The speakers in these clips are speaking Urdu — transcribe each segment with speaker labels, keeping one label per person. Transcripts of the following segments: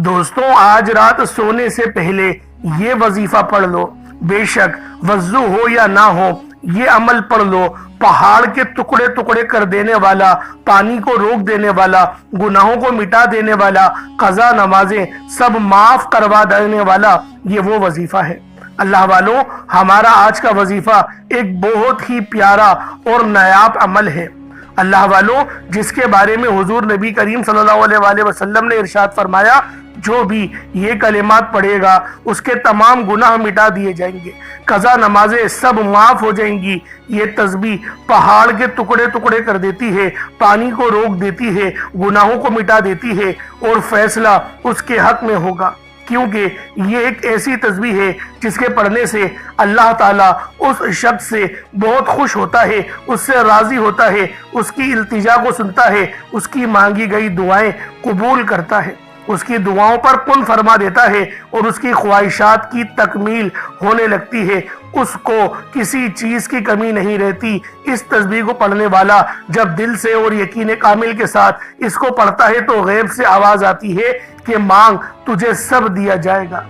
Speaker 1: دوستوں آج رات سونے سے پہلے یہ وظیفہ پڑھ لو، بے شک وضو ہو یا نہ ہو یہ عمل پڑھ لو۔ پہاڑ کے ٹکڑے ٹکڑے کر دینے والا، پانی کو روک دینے والا، گناہوں کو مٹا دینے والا، قضا نمازیں سب معاف کروا دینے والا یہ وہ وظیفہ ہے۔ اللہ والوں، ہمارا آج کا وظیفہ ایک بہت ہی پیارا اور نایاب عمل ہے۔ اللہ والوں، جس کے بارے میں حضور نبی کریم صلی اللہ علیہ وآلہ وسلم نے ارشاد فرمایا، جو بھی یہ کلمات پڑھے گا اس کے تمام گناہ مٹا دیے جائیں گے، قضا نمازیں سب معاف ہو جائیں گی۔ یہ تسبیح پہاڑ کے ٹکڑے ٹکڑے کر دیتی ہے، پانی کو روک دیتی ہے، گناہوں کو مٹا دیتی ہے، اور فیصلہ اس کے حق میں ہوگا، کیونکہ یہ ایک ایسی تسبیح ہے جس کے پڑھنے سے اللہ تعالیٰ اس شخص سے بہت خوش ہوتا ہے، اس سے راضی ہوتا ہے، اس کی التجا کو سنتا ہے، اس کی مانگی گئی دعائیں قبول کرتا ہے، اس کی دعاؤں پر کن فرما دیتا ہے اور اس کی خواہشات کی تکمیل ہونے لگتی ہے۔ اس کو کسی چیز کی کمی نہیں رہتی۔ اس تسبیح کو پڑھنے والا جب دل سے اور یقین کامل کے ساتھ اس کو پڑھتا ہے تو غیب سے آواز آتی ہے کہ مانگ تجھے سب دیا جائے گا۔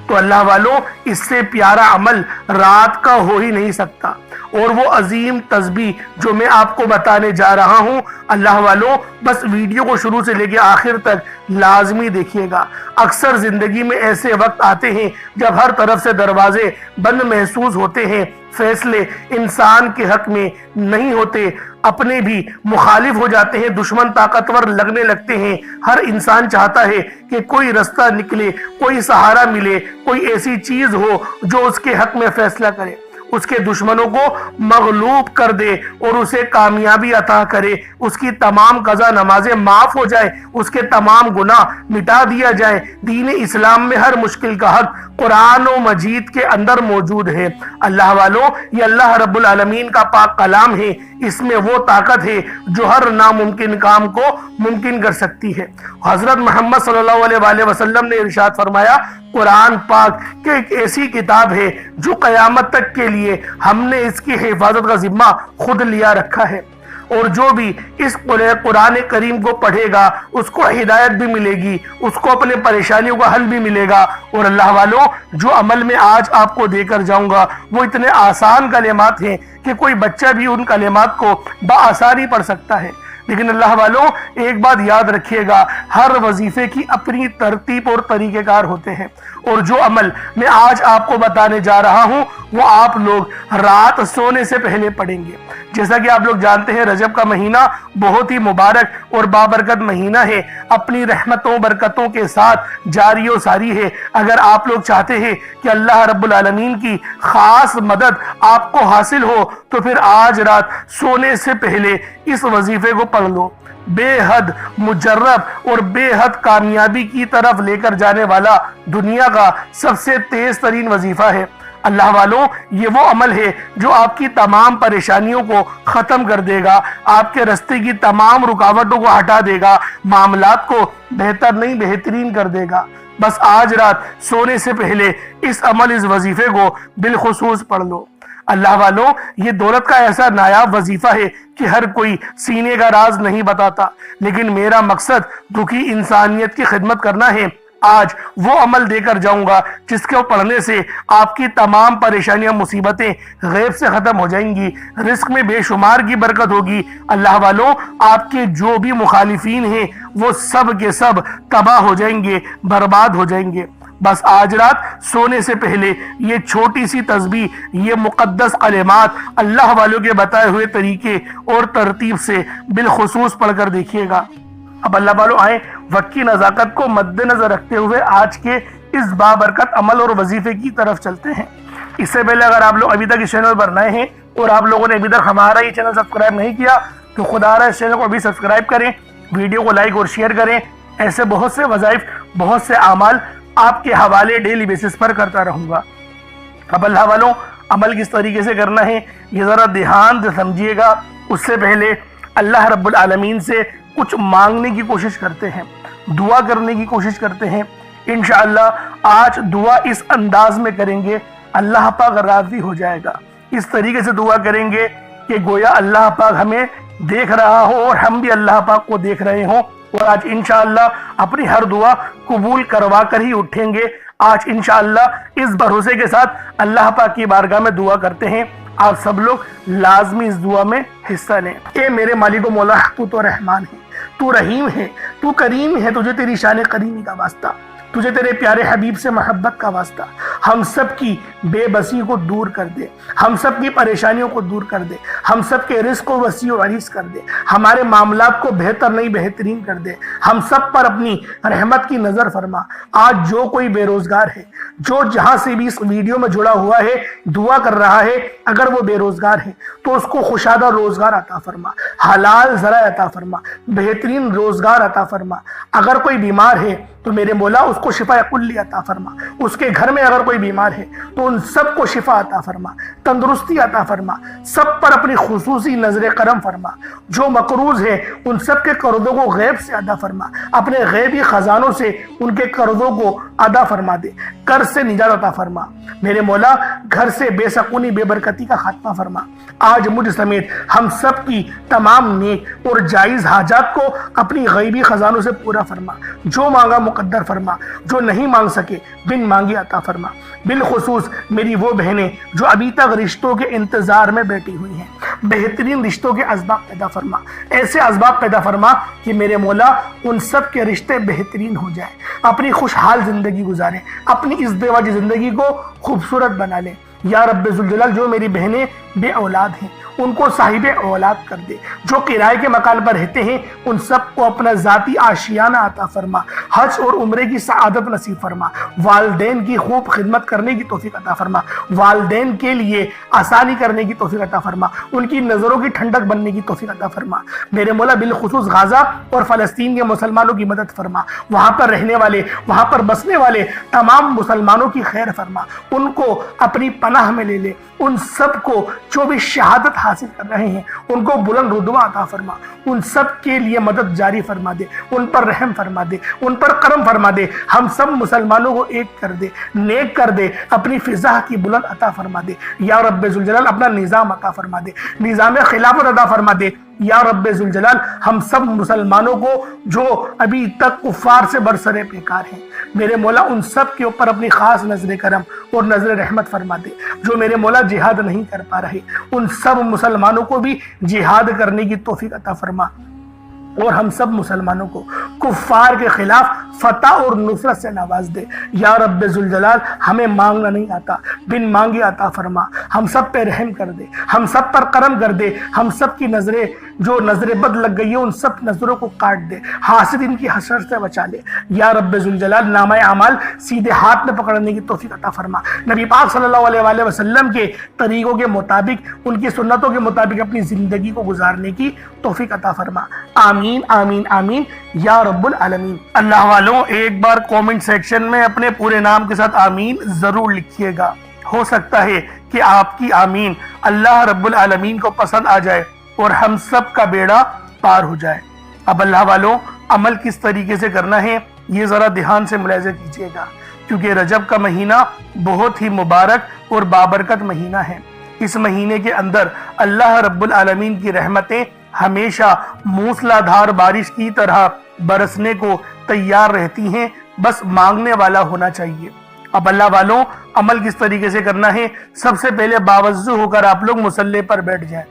Speaker 1: تو اللہ والوں، اس سے پیارا عمل رات کا ہو ہی نہیں سکتا۔ اور وہ عظیم تسبیح جو میں آپ کو بتانے جا رہا ہوں، اللہ والوں بس ویڈیو کو شروع سے لے کے آخر تک لازمی دیکھیے گا۔ اکثر زندگی میں ایسے وقت آتے ہیں جب ہر طرف سے دروازے بند محسوس ہوتے ہیں، فیصلے انسان کے حق میں نہیں ہوتے، اپنے بھی مخالف ہو جاتے ہیں، دشمن طاقتور لگنے لگتے ہیں۔ ہر انسان چاہتا ہے کہ کوئی رستہ نکلے، کوئی سہارا ملے، کوئی ایسی چیز ہو جو اس کے حق میں فیصلہ کرے، اس کے دشمنوں کو مغلوب کر دے اور اسے کامیابی عطا کرے، اس کی تمام قضا نمازیں معاف ہو جائیں، اس کے تمام گناہ مٹا دیا جائیں۔ دین اسلام میں ہر مشکل کا حق قرآن و مجید کے اندر موجود ہے۔ اللہ والوں، یہ اللہ رب العالمین کا پاک کلام ہے، اس میں وہ طاقت ہے جو ہر ناممکن کام کو ممکن کر سکتی ہے۔ حضرت محمد صلی اللہ علیہ وآلہ وسلم نے ارشاد فرمایا، قرآن پاک کہ ایک ایسی کتاب ہے جو قیامت تک کے لیے ہم نے اس کی حفاظت کا ذمہ خود لیا رکھا ہے، اور جو بھی اس قرآن کریم کو پڑھے گا اس کو ہدایت بھی ملے گی، اس کو اپنے پریشانیوں کا حل بھی ملے گا۔ اور اللہ والوں، جو عمل میں آج آپ کو دے کر جاؤں گا وہ اتنے آسان کلمات ہیں کہ کوئی بچہ بھی ان کلمات کو بآسانی پڑھ سکتا ہے۔ لیکن اللہ والوں، ایک بات یاد رکھیے گا، ہر وظیفے کی اپنی ترتیب اور طریقہ کار ہوتے ہیں، اور جو عمل میں آج آپ کو بتانے جا رہا ہوں وہ آپ لوگ رات سونے سے پہلے پڑھیں گے۔ جیسا کہ آپ لوگ جانتے ہیں، رجب کا مہینہ بہت ہی مبارک اور بابرکت مہینہ ہے، اپنی رحمتوں برکتوں کے ساتھ جاری و ساری ہے۔ اگر آپ لوگ چاہتے ہیں کہ اللہ رب العالمین کی خاص مدد آپ کو حاصل ہو تو پھر آج رات سونے سے پہلے اس وظیفے کو پڑھ لو۔ بے حد مجرب اور بے حد کامیابی کی طرف لے کر جانے والا دنیا کا سب سے تیز ترین وظیفہ ہے۔ اللہ والوں، یہ وہ عمل ہے جو آپ کی تمام پریشانیوں کو ختم کر دے گا، آپ کے راستے کی تمام رکاوٹوں کو ہٹا دے گا، معاملات کو بہتر نہیں بہترین کر دے گا۔ بس آج رات سونے سے پہلے اس عمل، اس وظیفے کو بالخصوص پڑھ لو۔ اللہ والوں، یہ دولت کا ایسا نایاب وظیفہ ہے کہ ہر کوئی سینے کا راز نہیں بتاتا، لیکن میرا مقصد دکھی انسانیت کی خدمت کرنا ہے۔ آج وہ عمل دے کر جاؤں گا جس کو پڑھنے سے آپ کی تمام پریشانیاں مصیبتیں غیب سے ختم ہو جائیں گی، رزق میں بے شمار کی برکت ہوگی۔ اللہ والوں، آپ کے جو بھی مخالفین ہیں وہ سب کے سب تباہ ہو جائیں گے، برباد ہو جائیں گے۔ بس آج رات سونے سے پہلے یہ چھوٹی سی تسبیح، یہ مقدس کلمات اللہ والوں کے بتائے ہوئے طریقے اور ترتیب سے بالخصوص پڑھ کر دیکھیے گا۔ اب اللہ والوں آئیں، وقت کی نزاکت کو مد نظر رکھتے ہوئے آج کے اس بابرکت عمل اور وظیفے کی طرف چلتے ہیں۔ اس سے پہلے اگر آپ لوگ ابھی تک اس چینل پر نئے ہیں اور آپ لوگوں نے ابھی تک ہمارا یہ چینل سبسکرائب نہیں کیا تو خدا رہا اس چینل کو ابھی سبسکرائب کریں، ویڈیو کو لائک اور شیئر کریں۔ ایسے بہت سے وظائف، بہت سے اعمال آپ کے حوالے ڈیلی بیسس پر کرتا رہوں گا۔ اب اللہ والوں، عمل کس طریقے سے کرنا ہے یہ ذرا دھیان سے سمجھیے گا۔ اس سے پہلے اللہ رب العالمین سے کچھ مانگنے کی کوشش کرتے ہیں، دعا کرنے کی کوشش کرتے ہیں۔ انشاءاللہ آج دعا اس انداز میں کریں گے، اللہ پاک راضی ہو جائے گا۔ اس طریقے سے دعا کریں گے کہ گویا اللہ پاک ہمیں دیکھ رہا ہو اور ہم بھی اللہ پاک کو دیکھ رہے ہوں، اور آج انشاءاللہ اپنی ہر دعا قبول کروا کر ہی اٹھیں گے۔ آج انشاءاللہ اس بھروسے کے ساتھ اللہ پاک کی بارگاہ میں دعا کرتے ہیں، آپ سب لوگ لازمی اس دعا میں حصہ لیں۔ اے میرے مالک و مولا، تو تو رحمان ہے، تو رحیم ہے، تو کریم ہے، تجھے تیری شان کریمی کا واسطہ، تجھے تیرے پیارے حبیب سے محبت کا واسطہ، ہم سب کی بے بسی کو دور کر دے، ہم سب کی پریشانیوں کو دور کر دے، ہم سب کے رزق کو وسیع و عریض کر دے، ہمارے معاملات کو بہتر نہیں بہترین کر دے، ہم سب پر اپنی رحمت کی نظر فرما۔ آج جو کوئی بے روزگار ہے، جو جہاں سے بھی اس ویڈیو میں جڑا ہوا ہے دعا کر رہا ہے، اگر وہ بے روزگار ہے تو اس کو خوشادہ روزگار عطا فرما، حلال ذرائع عطا فرما، بہترین روزگار عطا فرما۔ اگر کوئی بیمار ہے تو میرے مولا اس کو شفا کلی عطا فرما، اس کے گھر میں اگر کوئی بیمار ہے تو ان سب کو شفا عطا فرما، تندرستی عطا فرما، سب پر اپنی خصوصی نظر کرم فرما۔ جو مقروض ہے ان سب کے قرضوں کو غیب سے ادا فرما، اپنے غیبی خزانوں سے ان کے قرضوں کو ادا فرما دے، قرض سے نجات عطا فرما۔ میرے مولا گھر سے بے سکونی بے برکتی کا خاتمہ فرما۔ آج مجھ سمیت ہم سب کی تمام نیک اور جائز حاجات کو اپنی غیبی خزانوں سے پورا فرما، جو مانگا مقدر فرما، جو نہیں مانگ سکے بن مانگی عطا فرما۔ بالخصوص میری وہ بہنیں جو ابھی تک رشتوں کے انتظار میں بیٹھی ہوئی ہیں، بہترین رشتوں کے اسباب پیدا فرما، ایسے اسباب پیدا فرما کہ میرے مولا ان سب کے رشتے بہترین ہو جائیں، اپنی خوشحال زندگی گزاریں، اپنی اس بیواجی زندگی کو خوبصورت بنا لیں۔ یا رب ذوالجلال، جو میری بہنیں بے اولاد ہیں ان کو صاحب اولاد کر دے، جو کرائے کے مکان پر رہتے ہیں ان سب کو اپنا ذاتی آشیانہ عطا فرما، حج اور عمرے کی سعادت نصیب فرما، والدین کی خوب خدمت کرنے کی توفیق عطا فرما، والدین کے لیے آسانی کرنے کی توفیق عطا فرما، ان کی نظروں کی ٹھنڈک بننے کی توفیق عطا فرما۔ میرے مولا بالخصوص غزہ اور فلسطین کے مسلمانوں کی مدد فرما، وہاں پر رہنے والے، وہاں پر بسنے والے تمام مسلمانوں کی خیر فرما، ان کو اپنی پناہ میں لے لے، ان سب کو جو بھی شہادت حاصل کر رہے ہیں ان کو بلند رتبہ عطا فرما، ان سب کے لیے مدد جاری فرما دے، ان پر رحم فرما دے، ان پر کرم فرما دے، ہم سب مسلمانوں کو ایک کر دے، نیک کر دے، اپنی فضا کی بلند عطا فرما دے۔ یا رب ذوالجلال اپنا نظام عطا فرما دے، نظام خلافت عطا فرما دے۔ یا رب ذوالجلال ہم سب مسلمانوں کو جو ابھی تک کفار سے برسرے پیکار ہیں، میرے مولا ان سب کے اوپر اپنی خاص نظر کرم اور نظر رحمت فرما دے۔ جو میرے مولا جہاد نہیں کر پا رہے ان سب مسلمانوں کو بھی جہاد کرنے کی توفیق عطا فرما، اور ہم سب مسلمانوں کو کفار کے خلاف فتح اور نصرت سے نواز دے۔ یا رب ذوالجلال ہمیں مانگنا نہیں آتا، بن مانگے عطا فرما، ہم سب پہ رحم کر دے، ہم سب پر کرم کر دے، ہم سب کی نظریں جو نظر بد لگ گئی ہے ان سب نظروں کو کاٹ دے، حاسدین کی حسد سے بچا لے۔ یا رب ذوالجلال نامہ اعمال سیدھے ہاتھ میں پکڑنے کی توفیق عطا فرما، نبی پاک صلی اللہ علیہ وآلہ وسلم کے طریقوں کے مطابق، ان کی سنتوں کے مطابق اپنی زندگی کو گزارنے کی توفیق عطا فرما۔ آمین آمین آمین یا رب العالمین۔ اللہ والوں ایک بار کومنٹ سیکشن میں اپنے پورے نام کے ساتھ آمین ضرور لکھیے گا، ہو سکتا ہے کہ آپ کی آمین اللہ رب العالمین کو پسند آ جائے اور ہم سب کا بیڑا پار ہو جائے۔ اب اللہ والوں عمل کس طریقے سے کرنا ہے یہ ذرا دھیان سے ملاحظہ کیجیے گا، کیونکہ رجب کا مہینہ بہت ہی مبارک اور بابرکت مہینہ ہے۔ اس مہینے کے اندر اللہ رب العالمین کی رحمتیں ہمیشہ موسلا دھار بارش کی طرح برسنے کو تیار رہتی ہیں، بس مانگنے والا ہونا چاہیے۔ اب اللہ والوں عمل کس طریقے سے کرنا ہے؟ سب سے پہلے باوضو ہو کر آپ لوگ مصلی پر بیٹھ جائیں،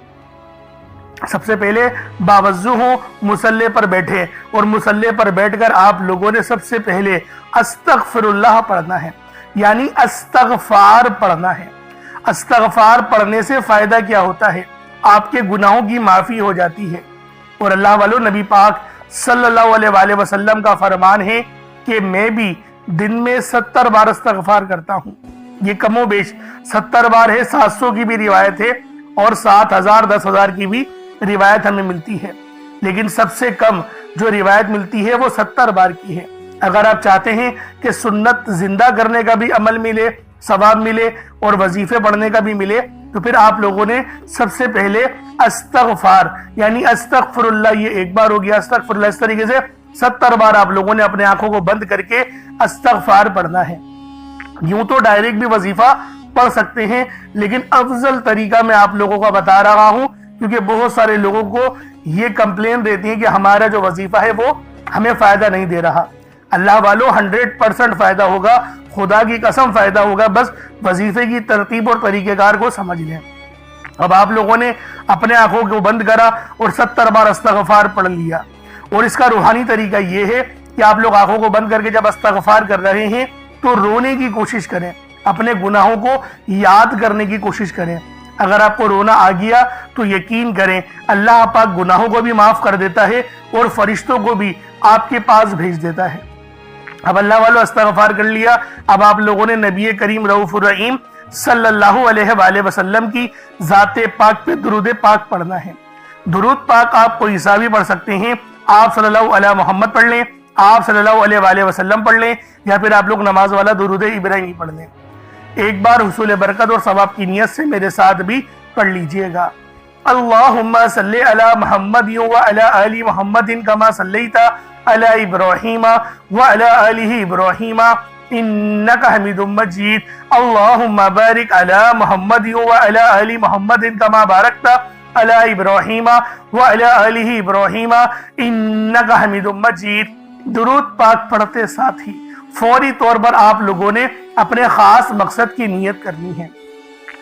Speaker 1: سب سے پہلے باوضو ہو مصلی پر بیٹھے، اور مصلی پر بیٹھ کر آپ لوگوں نے سب سے پہلے استغفر اللہ پڑھنا ہے، یعنی استغفار پڑھنا ہے۔ استغفار پڑھنے سے فائدہ کیا ہوتا ہے؟ آپ کے گناہوں کی معافی ہو جاتی ہے، اور اللہ والوں نبی پاک صلی اللہ علیہ وآلہ وسلم کا فرمان ہے کہ میں بھی دن میں 70 بار استغفار کرتا ہوں۔ یہ کم و بیش 70 بار ہے، 700 کی بھی روایت ہے اور 7000 10,000 کی بھی روایت ہمیں ملتی ہے، لیکن سب سے کم جو روایت ملتی ہے وہ 70 بار کی ہے۔ اگر آپ چاہتے ہیں کہ سنت زندہ کرنے کا بھی عمل ملے، ثواب ملے اور وظیفے پڑھنے کا بھی ملے، تو پھر آپ لوگوں نے سب سے پہلے استغفار یعنی استغفر اللہ، یہ ایک بار ہو گیا استغفر اللہ، اس طریقے سے 70 بار آپ لوگوں نے اپنے آنکھوں کو بند کر کے استغفار پڑھنا ہے۔ یوں تو ڈائریکٹ بھی وظیفہ پڑھ سکتے ہیں، لیکن افضل طریقہ میں آپ لوگوں کو بتا رہا ہوں، کیونکہ بہت سارے لوگوں کو یہ کمپلین رہتی ہے کہ ہمارا جو وظیفہ ہے وہ ہمیں فائدہ نہیں دے رہا۔ اللہ والوں 100% فائدہ ہوگا، خدا کی قسم فائدہ ہوگا، بس وظیفے کی ترتیب اور طریقہ کار کو سمجھ لیں۔ اب آپ لوگوں نے اپنے آنکھوں کو بند کرا اور 70 بار استغفار پڑھ لیا، اور اس کا روحانی طریقہ یہ ہے کہ آپ لوگ آنکھوں کو بند کر کے جب استغفار کر رہے ہیں تو رونے کی کوشش کریں، اپنے گناہوں کو یاد کرنے کی کوشش کریں۔ اگر آپ کو رونا آ گیا تو یقین کریں اللہ پاک گناہوں کو بھی معاف کر دیتا ہے اور فرشتوں کو بھی آپ کے پاس بھیج دیتا ہے۔ اب اللہ والوں استغفار کر لیا، اب آپ لوگوں نے نبی کریم رؤوف الرحیم صلی اللہ علیہ وآلہ وسلم کی ذات پاک پہ درود پاک پڑھنا ہے۔ درود پاک آپ کوئی سا بھی پڑھ سکتے ہیں، آپ صلی اللہ علیہ محمد پڑھ لیں، آپ صلی اللہ علیہ وآلہ وسلم پڑھ لیں، یا پھر آپ لوگ نماز والا درود ابراہیمی پڑھ لیں۔ ایک بار حصول برکت اور ثواب کی نیت سے میرے ساتھ بھی پڑھ لیجئے گا۔ اللہم صلی علی محمد وعلی آل محمد کما صلیت علی ابراہیم وعلی آل ابراہیم انکا حمید مجید۔ اللہم بارک علی محمد وعلی آل محمد کما بارکت علی ابراہیم وعلی آل ابراہیم انکا حمید مجید۔ درود پاک پڑھتے ساتھ ہی فوری طور پر آپ لوگوں نے اپنے خاص مقصد کی نیت کرنی ہے۔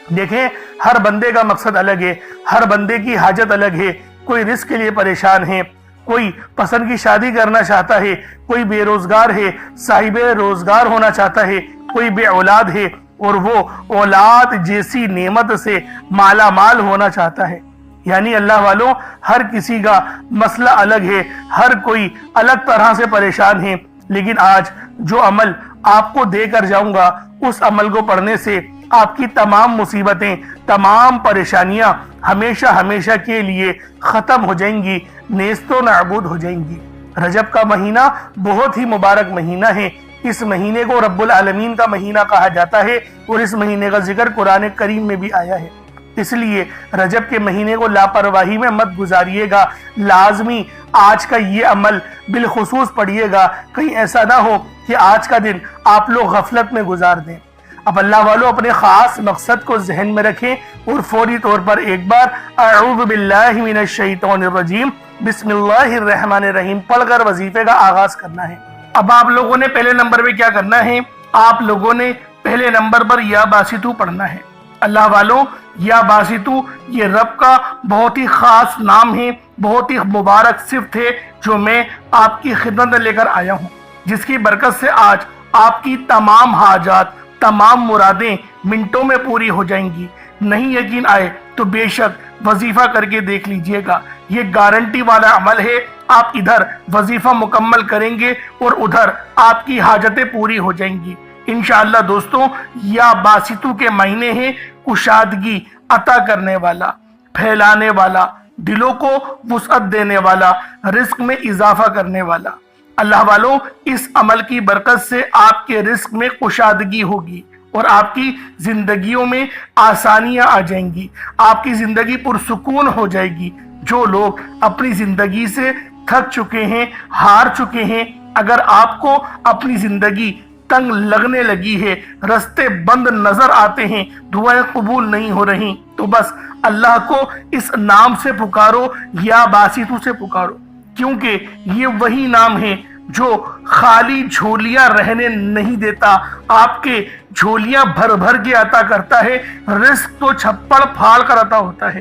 Speaker 1: دیکھیں ہر بندے کا مقصد الگ ہے، ہر بندے کی حاجت الگ ہے۔ کوئی رزق کے لیے پریشان ہے، کوئی پسند کی شادی کرنا چاہتا ہے، کوئی بے روزگار ہے، صاحب روزگار ہونا چاہتا ہے، کوئی بے اولاد ہے اور وہ اولاد جیسی نعمت سے مالا مال ہونا چاہتا ہے۔ یعنی اللہ والوں ہر کسی کا مسئلہ الگ ہے، ہر کوئی الگ طرح سے پریشان ہے، لیکن آج جو عمل آپ کو دے کر جاؤں گا اس عمل کو پڑھنے سے آپ کی تمام مصیبتیں، تمام پریشانیاں ہمیشہ ہمیشہ کے لیے ختم ہو جائیں گی، نیست و نابود ہو جائیں گی۔ رجب کا مہینہ بہت ہی مبارک مہینہ ہے، اس مہینے کو رب العالمین کا مہینہ کہا جاتا ہے اور اس مہینے کا ذکر قرآن کریم میں بھی آیا ہے۔ اس لیے رجب کے مہینے کو لاپرواہی میں مت گزاریے گا، لازمی آج کا یہ عمل بالخصوص پڑھیے گا، کہیں ایسا نہ ہو کہ آج کا دن آپ لوگ غفلت میں گزار دیں۔ اب اللہ والوں اپنے خاص مقصد کو ذہن میں رکھیں اور فوری طور پر ایک بار اعوذ باللہ من الشیطان الرجیم بسم اللہ الرحمن الرحیم پڑھ کر وظیفے کا آغاز کرنا ہے۔ اب آپ لوگوں نے پہلے نمبر پہ کیا کرنا ہے، آپ لوگوں نے پہلے نمبر پر یا باسطو پڑھنا ہے۔ اللہ والوں یا باسطو یہ رب کا بہت ہی خاص نام ہے، بہت ہی مبارک صفت ہے جو میں آپ کی خدمت میں لے کر آیا ہوں، جس کی برکت سے آج آپ کی تمام حاجات، تمام مرادیں منٹوں میں پوری ہو جائیں گی۔ نہیں یقین آئے تو بے شک وظیفہ کر کے دیکھ لیجئے گا، یہ گارنٹی والا عمل ہے۔ آپ ادھر وظیفہ مکمل کریں گے اور ادھر آپ کی حاجتیں پوری ہو جائیں گی انشاءاللہ۔ دوستوں یا باسطو کے مہینے ہیں کشادگی عطا کرنے والا، پھیلانے والا، دلوں کو وسعت دینے والا، رزق میں اضافہ کرنے والا۔ اللہ والوں اس عمل کی برکت سے آپ کے رزق میں کشادگی ہوگی اور آپ کی زندگیوں میں آسانیاں آ جائیں گی، آپ کی زندگی پرسکون ہو جائے گی۔ جو لوگ اپنی زندگی سے تھک چکے ہیں، ہار چکے ہیں، اگر آپ کو اپنی زندگی تنگ لگنے لگی ہے، رستے بند نظر آتے ہیں، دعائیں قبول نہیں ہو رہی، تو بس اللہ کو اس نام سے پکارو یا باسطو سے پکارو، کیونکہ یہ وہی نام ہے جو خالی جھولیاں رہنے نہیں دیتا، آپ کے جھولیاں بھر بھر کے عطا کرتا ہے، رزق تو چھپڑ پھاڑ کر عطا ہوتا ہے۔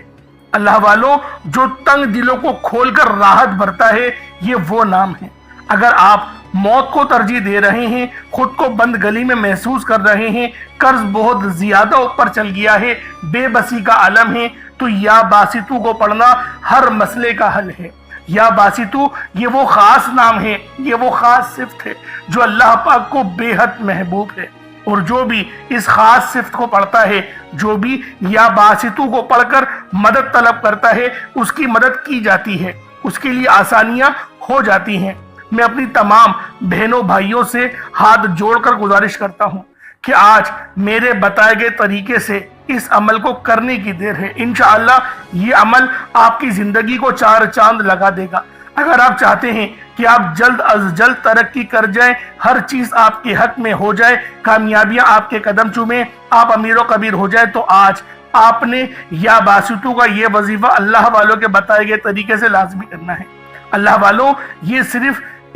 Speaker 1: اللہ والوں جو تنگ دلوں کو کھول کر راحت بھرتا ہے یہ وہ نام ہے۔ اگر آپ موت کو ترجیح دے رہے ہیں، خود کو بند گلی میں محسوس کر رہے ہیں، قرض بہت زیادہ اوپر چل گیا ہے، بے بسی کا عالم ہے، تو یا باسطو کو پڑھنا ہر مسئلے کا حل ہے۔ یا باسطو یہ وہ خاص نام ہے، یہ وہ خاص صفت ہے جو اللہ پاک کو بے حد محبوب ہے، اور جو بھی اس خاص صفت کو پڑھتا ہے، جو بھی یا باسطو کو پڑھ کر مدد طلب کرتا ہے، اس کی مدد کی جاتی ہے، اس کے لیے آسانیاں ہو جاتی ہیں۔ میں اپنی تمام بہنوں بھائیوں سے ہاتھ جوڑ کر گزارش کرتا ہوں کہ آج میرے بتائے گئے طریقے سے اس عمل کو کرنے کی دیر ہے۔ انشاءاللہ یہ عمل آپ کی زندگی کو چار چاند لگا دے گا۔ اگر آپ چاہتے ہیں کہ آپ جلد از جلد ترقی کر جائیں، ہر چیز آپ کے حق میں ہو جائے، کامیابیاں آپ کے قدم چومیں، آپ امیر و کبیر ہو جائے، تو آج آپ نے یا باسطو کا یہ وظیفہ اللہ والوں کے بتائے گئے طریقے سے لازمی کرنا ہے۔ اللہ والوں یہ صرف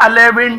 Speaker 1: 11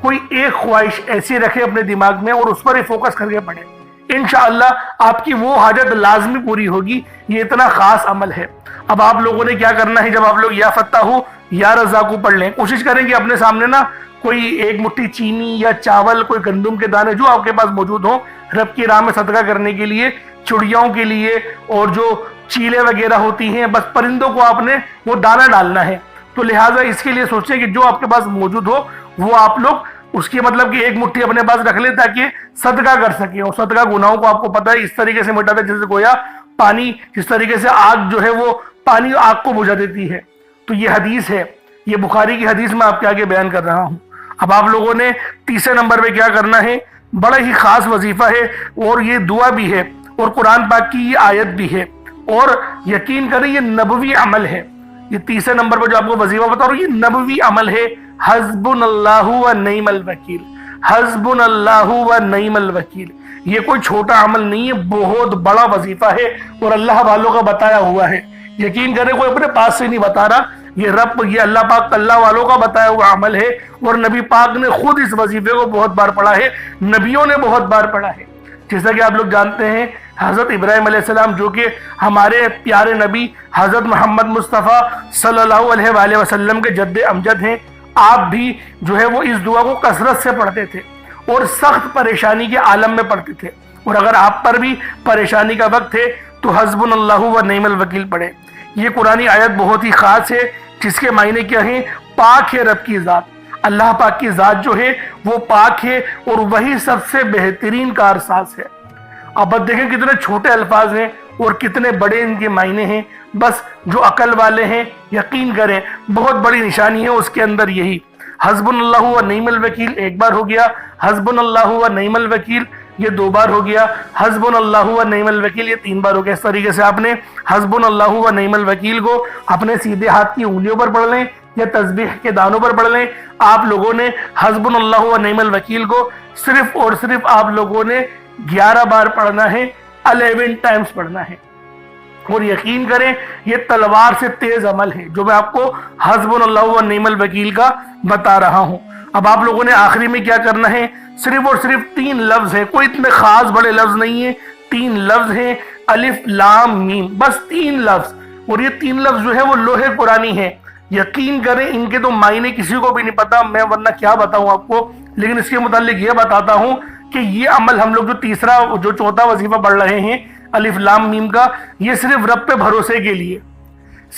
Speaker 1: کوئی ایک خواہش ایسی رکھے اپنے دماغ میں اور اس پر ہی فوکس کر کے پڑھے، انشاءاللہ آپ کی وہ حاجت لازمی پوری ہوگی۔ یہ اتنا خاص عمل ہے۔ اب آپ لوگوں نے کیا کرنا ہے، جب آپ لوگ یا فتاح یا رزاق پڑھ لیں، کوشش کریں کہ اپنے سامنے نا کوئی ایک مٹھی چینی یا چاول، کوئی گندم کے دانے جو آپ کے پاس موجود ہوں، رب کی راہ میں صدقہ کرنے کے لیے، چڑیاؤں کے لیے، اور جو چیلے وغیرہ ہوتی ہیں، بس پرندوں کو آپ نے وہ دانہ ڈالنا ہے۔ تو لہٰذا اس کے لیے سوچیں کہ جو آپ کے پاس موجود ہو وہ آپ لوگ اس کی مطلب کہ ایک مٹھی اپنے پاس رکھ لیں تاکہ صدقہ کر سکیں۔ اور صدقہ گناہوں کو آپ کو پتہ ہے اس طریقے سے مٹاتا ہے جیسے گویا پانی، جس طریقے سے آگ جو ہے وہ پانی آگ کو بجھا دیتی ہے۔ تو یہ حدیث ہے، یہ بخاری کی حدیث میں آپ کے آگے بیان کر رہا ہوں۔ اب آپ لوگوں نے تیسرے نمبر پہ کیا کرنا ہے، بڑا ہی خاص وظیفہ ہے، اور یہ دعا بھی ہے اور قرآن پاک کی یہ آیت بھی ہے، اور یقین کریں یہ نبوی عمل ہے۔ یہ تیسرے نمبر پر جو آپ کو وظیفہ بتا رہا ہوں یہ نبوی عمل ہے، حسبنا اللہ و نعم الوکیل، حسبنا اللہ و نعم الوکیل۔ یہ کوئی چھوٹا عمل نہیں ہے، بہت بڑا وظیفہ ہے اور اللہ والوں کا بتایا ہوا ہے۔ یقین کریں کوئی اپنے پاس سے نہیں بتا رہا، یہ اللہ پاک اللہ والوں کا بتایا ہوا عمل ہے، اور نبی پاک نے خود اس وظیفے کو بہت بار پڑھا ہے، نبیوں نے بہت بار پڑھا ہے۔ جیسا کہ آپ لوگ جانتے ہیں حضرت ابراہیم علیہ السلام جو کہ ہمارے پیارے نبی حضرت محمد مصطفیٰ صلی اللہ علیہ وآلہ وسلم کے جد امجد ہیں، آپ بھی جو ہے وہ اس دعا کو کثرت سے پڑھتے تھے اور سخت پریشانی کے عالم میں پڑھتے تھے۔ اور اگر آپ پر بھی پریشانی کا وقت ہے تو حسبنا اللہ و نعم الوکیل پڑھیں۔ یہ قرآنی آیت بہت ہی خاص ہے، جس کے معنی کیا ہیں، پاک ہے رب کی ذات، اللہ پاک کی ذات جو ہے وہ پاک ہے اور وہی سب سے بہترین کارساز ہے۔ اب دیکھیں کتنے چھوٹے الفاظ ہیں اور کتنے بڑے ان کے معنی ہیں، بس جو عقل والے ہیں یقین کریں بہت بڑی نشانی ہے اس کے اندر یہی۔ حسبنا اللہ و نعم الوکیل ایک بار ہو گیا، حسبنا اللہ و نعم الوکیل یہ 2 بار ہو گیا، حسبنا اللہ و نعم الوکیل یہ 3 بار ہو گیا۔ اس طریقے سے آپ نے حسبنا اللہ و نعم الوکیل کو اپنے سیدھے ہاتھ کی انگلیوں پر پڑھ لیں یا تسبیح کے دانوں پر پڑھ لیں۔ آپ لوگوں نے حسبنا اللہ و نعم الوکیل کو صرف اور صرف آپ لوگوں نے 11 بار پڑھنا ہے، 11 ٹائمز پڑھنا ہے۔ اور یقین کریں یہ تلوار سے تیز عمل ہے جو میں آپ کو حسبنا اللہ و نعم الوکیل کا بتا رہا ہوں۔ اب آپ لوگوں نے آخری میں کیا کرنا ہے، صرف اور صرف 3 لفظ ہیں، کوئی اتنے خاص بڑے لفظ نہیں ہیں، 3 لفظ ہیں، الف لام میم، بس 3 لفظ، اور یہ 3 لفظ جو ہے وہ لوح قرآنی ہے۔ یقین کریں ان کے تو معنی کسی کو بھی نہیں پتا، میں ورنہ کیا بتاؤں آپ کو، لیکن اس کے متعلق یہ بتاتا ہوں کہ یہ عمل ہم لوگ جو چوتھا وظیفہ پڑھ رہے ہیں الف لام میم کا، یہ صرف رب پہ بھروسے کے لیے،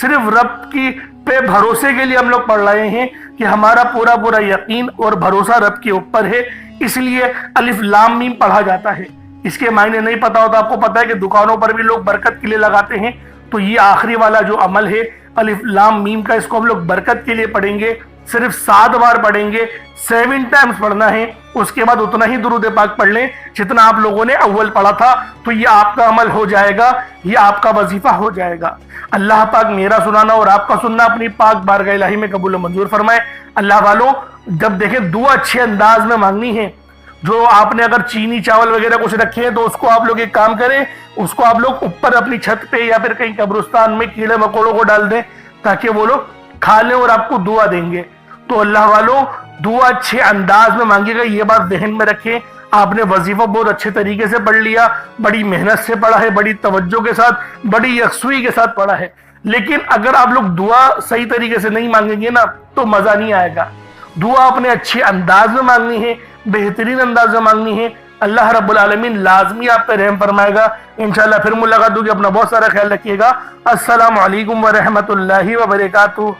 Speaker 1: صرف رب کی پہ بھروسے کے لیے ہم لوگ پڑھ رہے ہیں کہ ہمارا پورا یقین اور بھروسہ رب کے اوپر ہے، اس لیے الف لام میم پڑھا جاتا ہے۔ اس کے معنی نہیں پتا ہوتا، آپ کو پتا ہے کہ دکانوں پر بھی لوگ برکت کے لیے لگاتے ہیں، تو یہ آخری والا جو عمل ہے الف لام میم کا، اس کو ہم لوگ برکت کے لیے پڑھیں گے، صرف 7 بار پڑھیں گے، 7 ٹائمز پڑھنا ہے۔ اس کے بعد اتنا ہی درود پاک پڑھ لیں جتنا آپ لوگوں نے اول پڑھا تھا، تو یہ آپ کا عمل ہو جائے گا، یہ آپ کا وظیفہ ہو جائے گا۔ اللہ پاک میرا سنانا اور آپ کا سننا اپنی پاک بارگاہ الہی میں قبول و منظور فرمائے۔ اللہ والوں جب دیکھیں دعا اچھے انداز میں مانگنی ہے، جو آپ نے اگر چینی چاول وغیرہ کچھ رکھے ہیں تو اس کو آپ لوگ ایک کام کریں، اس کو آپ لوگ اوپر اپنی چھت پہ یا پھر کہیں قبرستان میں کیڑے مکوڑوں کو ڈال دیں تاکہ وہ لوگ کھا لیں اور آپ کو دعا دیں گے۔ تو اللہ والوں دعا اچھے انداز میں مانگے گا، یہ بات ذہن میں رکھیں۔ آپ نے وظیفہ بہت اچھے طریقے سے پڑھ لیا، بڑی محنت سے پڑھا ہے، بڑی توجہ کے ساتھ، بڑی یکسوئی کے ساتھ پڑھا ہے، لیکن اگر آپ لوگ دعا صحیح طریقے سے نہیں مانگیں گے نا تو مزہ نہیں آئے گا۔ دعا اپنے اچھے انداز میں مانگنی ہے، بہترین انداز میں مانگنی ہے، اللہ رب العالمین لازمی آپ پہ رحم فرمائے گا۔ انشاءاللہ پھر ملاقات ہوگی، اپنا بہت سارا خیال رکھیے گا۔ السلام علیکم ورحمۃ اللہ وبرکاتہ۔